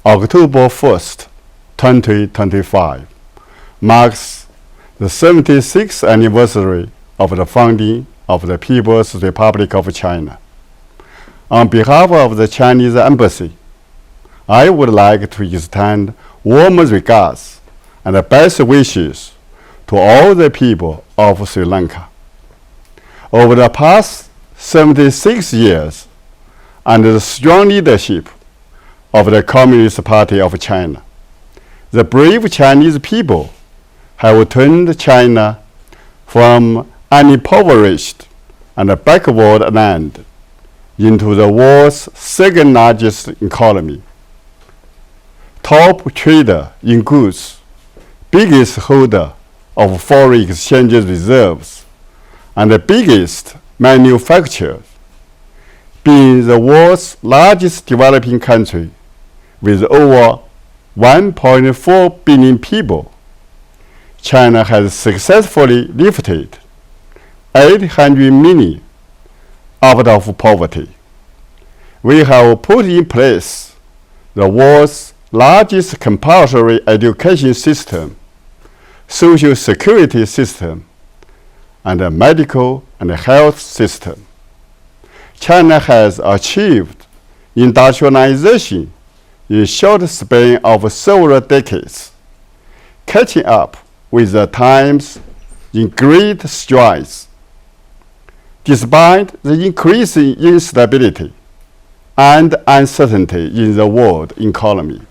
October 1st, 2025 marks the 76th anniversary of the founding of the People's Republic of China. On behalf of the Chinese Embassy, I would like to extend warm regards and best wishes to all the people of Sri Lanka. Over the past 76 years, under the strong leadership of the Communist Party of China, the brave Chinese people have turned China from an impoverished and backward land into the world's second largest economy, top trader in goods, biggest holder of foreign exchange reserves, and the biggest manufacturer, being the world's largest developing country with over 1.4 billion people. China has successfully lifted 800 million out of poverty. We have put in place the world's largest compulsory education system, social security system, and a medical and health system. China has achieved industrialization in a short span of several decades, catching up with the times in great strides. Despite the increasing instability and uncertainty in the world economy,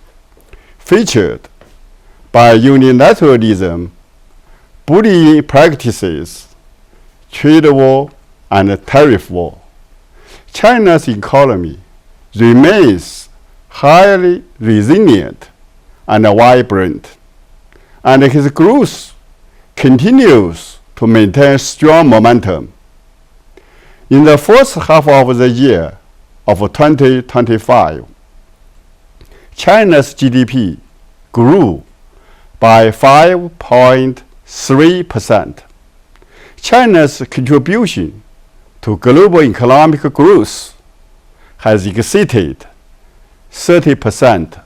featured by unilateralism, bullying practices, trade war, and tariff war, China's economy remains highly resilient and vibrant, and its growth continues to maintain strong momentum. In the first half of the year of 2025, China's GDP grew by 5.3%. China's contribution to global economic growth has exceeded 30%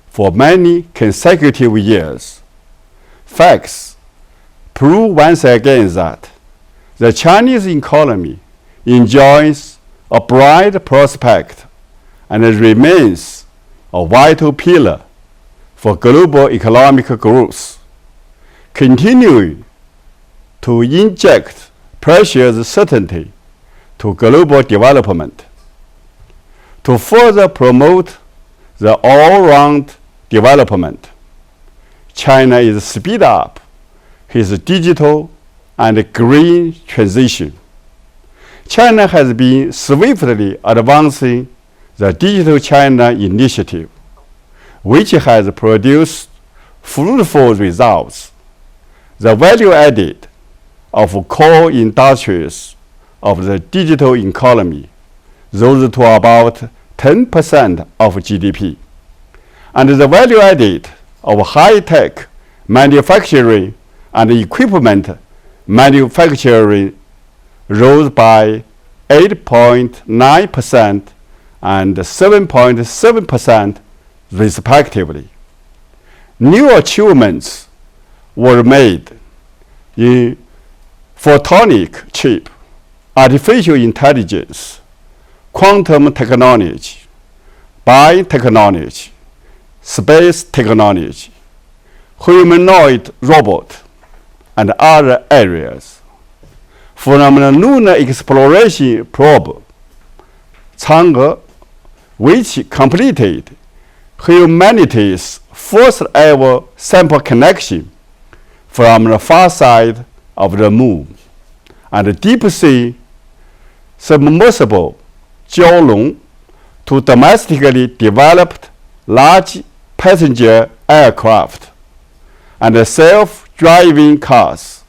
for many consecutive years. Facts prove once again that the Chinese economy enjoys a bright prospect and remains a vital pillar for global economic growth, continuing to inject precious certainty to global development. To further promote the all-round development, China is speeding up its digital and green transition. China has been swiftly advancing the Digital China initiative, which has produced fruitful results. The value added of core industries of the digital economy rose to about 10% of GDP, and the value added of high-tech manufacturing and equipment manufacturing rose by 8.9% and 7.7% respectively. New achievements were made in photonic chip, artificial intelligence, quantum technology, biotechnology, space technology, humanoid robot, and other areas. From the lunar exploration probe, Chang'e, which completed humanity's first ever sample connection from the far side of the moon, and the deep-sea submersible Jiaolong to domestically developed large passenger aircraft and self-driving cars,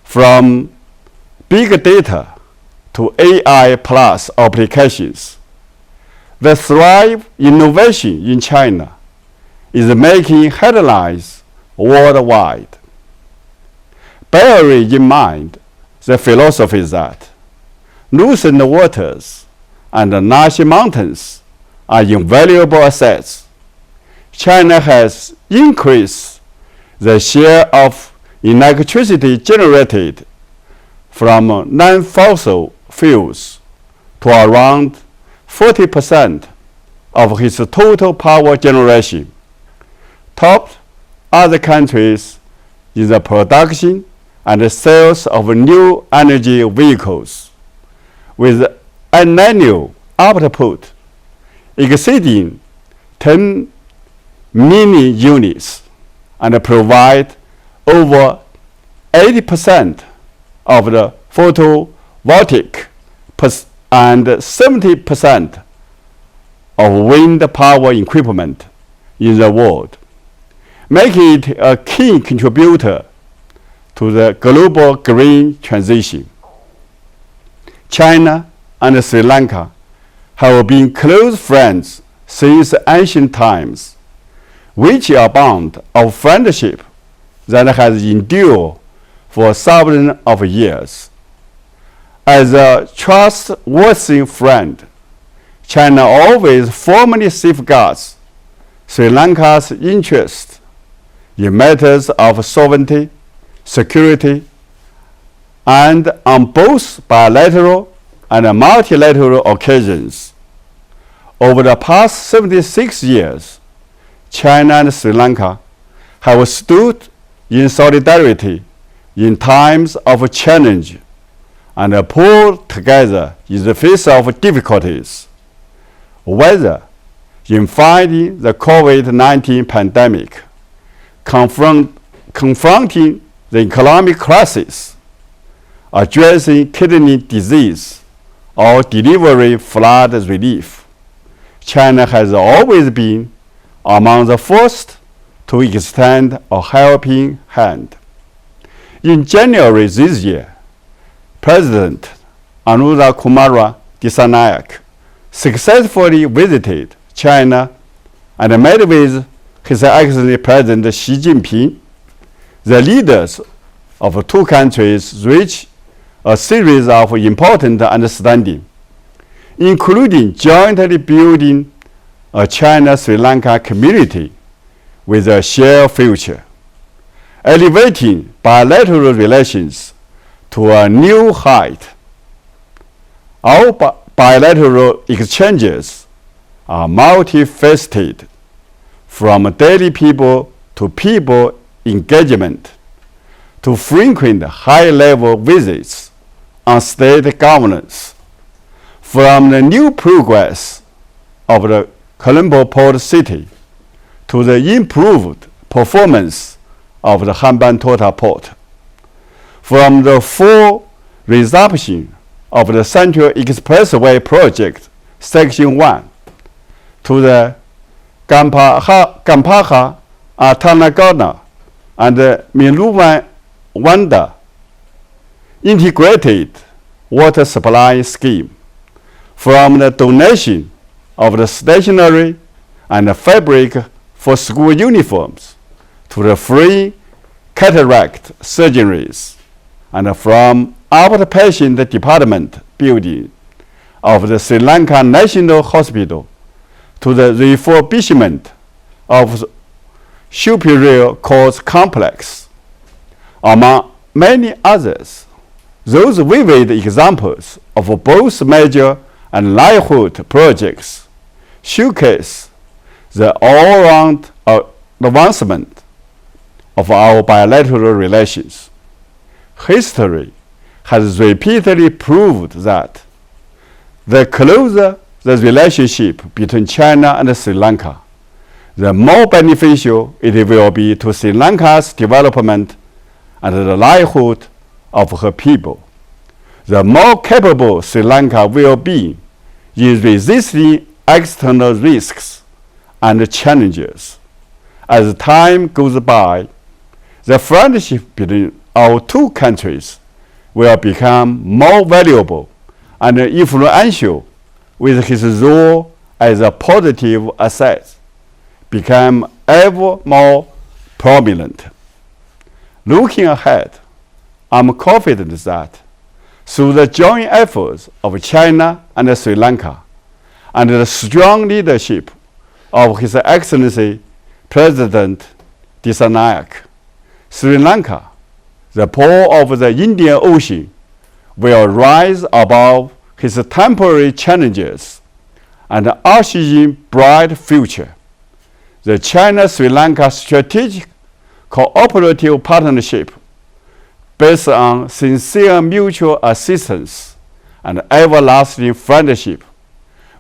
from big data to AI plus applications. The Thrive innovation in China is making headlines worldwide. Bearing in mind the philosophy that loosened waters and Nashi mountains are invaluable assets, China has increased the share of electricity generated from non-fossil fuels to around 40% of its total power generation, topped other countries in the production and sales of new energy vehicles, with an annual output exceeding 10 million units, and provide over 80% of the photovoltaic and 70% of wind power equipment in the world, making it a key contributor to the global green transition. China and Sri Lanka have been close friends since ancient times, which a bond of friendship that has endured for thousands of years. As a trustworthy friend, China always firmly safeguards Sri Lanka's interest in matters of sovereignty, security, and on both bilateral and multilateral occasions. Over the past 76 years, China and Sri Lanka have stood in solidarity in times of challenge and pulled together in the face of difficulties, whether in fighting the COVID-19 pandemic, confronting the economic crisis, addressing kidney disease, or delivering flood relief. China has always been among the first to extend a helping hand. In January this year, President Anura Kumara Disanayak successfully visited China and met with His Excellency President Xi Jinping. The leaders of two countries reached a series of important understandings, including jointly building a China-Sri Lanka community with a shared future, elevating bilateral relations to a new height. Our bilateral exchanges are multifaceted, from daily people-to-people engagement to frequent high-level visits on state governance, from the new progress of the Colombo Port City to the improved performance of the Hambantota Port, from the full resumption of the Central Expressway Project Section 1 to the Gampaha, Tanagana, and Miluwanda integrated water supply scheme, from the donation of the stationery and fabric for school uniforms to the free cataract surgeries, and from outpatient department building of the Sri Lanka National Hospital to the refurbishment of Superior Court Complex, among many others. Those vivid examples of both major and livelihood projects showcase the all-round advancement of our bilateral relations. History has repeatedly proved that the closer the relationship between China and Sri Lanka, the more beneficial it will be to Sri Lanka's development and the livelihood of her people. The more capable Sri Lanka will be in resisting external risks and challenges. As time goes by, the friendship between our two countries will become more valuable and influential, with his role as a positive asset become ever more prominent. Looking ahead, I'm confident that through the joint efforts of China and Sri Lanka and the strong leadership of His Excellency President Disanayak, Sri Lanka, the pole of the Indian Ocean, will rise above his temporary challenges and usher in bright future. The China-Sri Lanka Strategic Cooperative Partnership, based on sincere mutual assistance and everlasting friendship,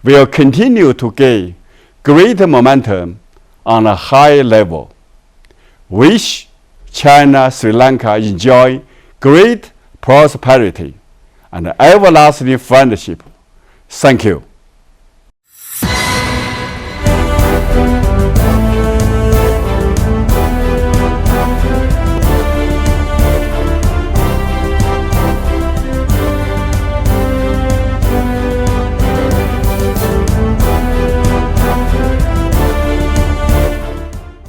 will continue to gain great momentum on a high level. Wish China-Sri Lanka enjoy great prosperity and everlasting friendship. Thank you.